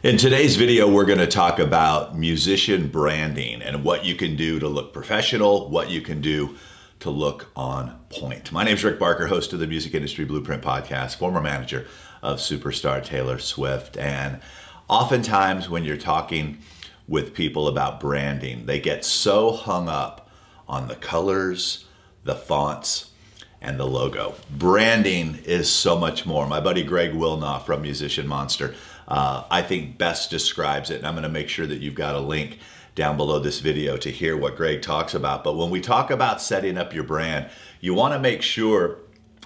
In today's video, we're going to talk about musician branding and what you can do to look professional, what you can do to look on point. My name is Rick Barker, host of the Music Industry Blueprint podcast, former manager of superstar Taylor Swift. And oftentimes when you're talking with people about branding, they get so hung up on the colors, the fonts, and the logo. Branding is so much more. My buddy Greg Wilnau from Musician Monster, I think best describes it. And I'm going to make sure that you've got a link down below this video to hear what Greg talks about. But when we talk about setting up your brand, you want to make sure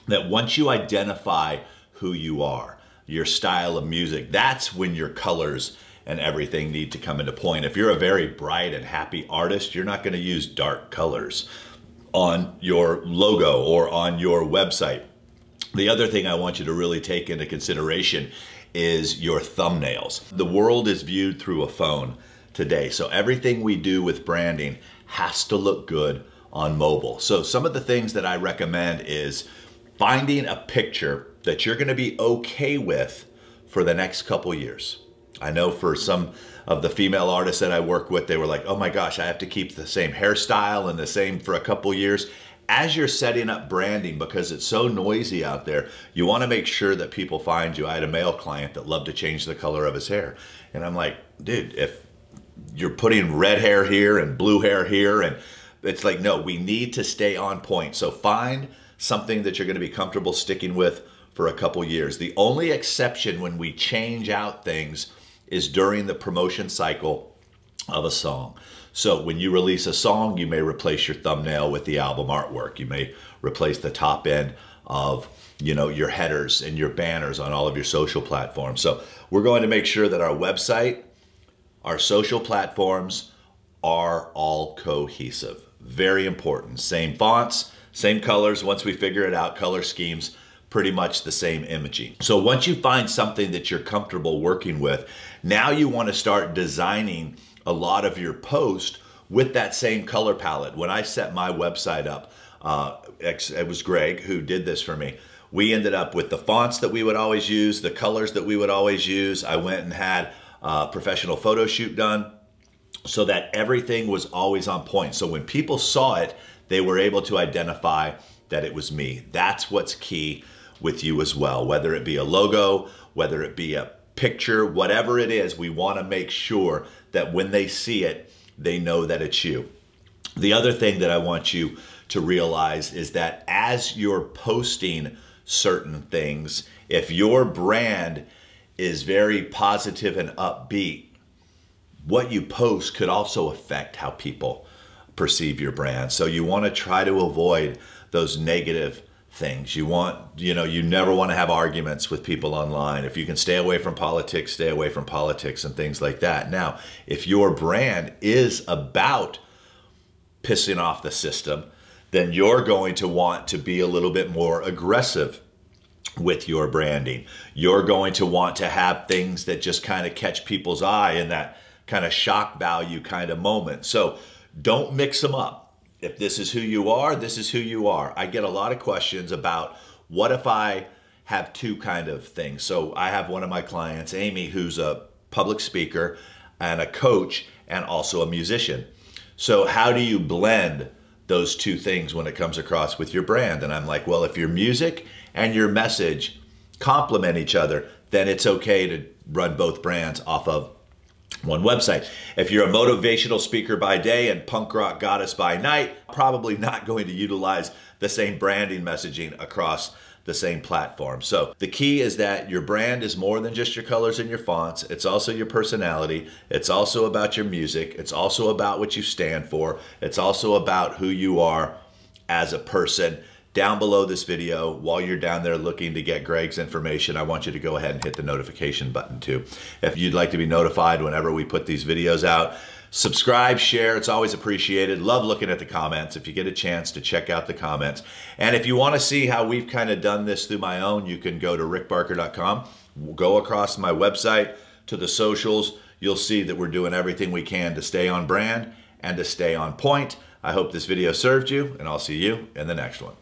that once you identify who you are, your style of music, that's when your colors and everything need to come into point. If you're a very bright and happy artist, you're not going to use dark colors on your logo or on your website. The other thing I want you to really take into consideration is your thumbnails. The world is viewed through a phone today, so everything we do with branding has to look good on mobile. So some of the things that I recommend is finding a picture that you're gonna be okay with for the next couple years. I know for some of the female artists that I work with, they were like, oh my gosh, I have to keep the same hairstyle and the same for a couple years. As you're setting up branding, because it's so noisy out there, you want to make sure that people find you. I had a male client that loved to change the color of his hair. And I'm like, dude, if you're putting red hair here and blue hair here, and it's like, no, we need to stay on point. So find something that you're going to be comfortable sticking with for a couple years. The only exception when we change out things is during the promotion cycle of a song. So when you release a song, you may replace your thumbnail with the album artwork. You may replace the top end of, your headers and your banners on all of your social platforms. So we're going to make sure that our website, our social platforms are all cohesive. Very important. Same fonts, same colors. Once we figure it out, color schemes, pretty much the same imaging. So once you find something that you're comfortable working with, now you want to start designing a lot of your post with that same color palette. When I set my website up, it was Greg who did this for me. We ended up with the fonts that we would always use, the colors that we would always use. I went and had a professional photo shoot done so that everything was always on point. So when people saw it, they were able to identify that it was me. That's what's key with you as well. Whether it be a logo, whether it be a picture, whatever it is, we want to make sure that when they see it, they know that it's you. The other thing that I want you to realize is that as you're posting certain things, if your brand is very positive and upbeat, what you post could also affect how people perceive your brand. So you want to try to avoid those negative things. You never want to have arguments with people online. If you can stay away from politics, stay away from politics and things like that. Now, if your brand is about pissing off the system, then you're going to want to be a little bit more aggressive with your branding. You're going to want to have things that just kind of catch people's eye in that kind of shock value kind of moment. So don't mix them up. If this is who you are, this is who you are. I get a lot of questions about what if I have two kind of things. So I have one of my clients, Amy, who's a public speaker and a coach and also a musician. So how do you blend those two things when it comes across with your brand? And I'm like, well, if your music and your message complement each other, then it's okay to run both brands off of one website. If you're a motivational speaker by day and punk rock goddess by night, probably not going to utilize the same branding messaging across the same platform. So the key is that your brand is more than just your colors and your fonts. It's also your personality. It's also about your music. It's also about what you stand for. It's also about who you are as a person. Down below this video, while you're down there looking to get Greg's information, I want you to go ahead and hit the notification button too. If you'd like to be notified whenever we put these videos out, subscribe, share, it's always appreciated. Love looking at the comments if you get a chance to check out the comments. And if you want to see how we've kind of done this through my own, you can go to rickbarker.com, go across my website to the socials. You'll see that we're doing everything we can to stay on brand and to stay on point. I hope this video served you, and I'll see you in the next one.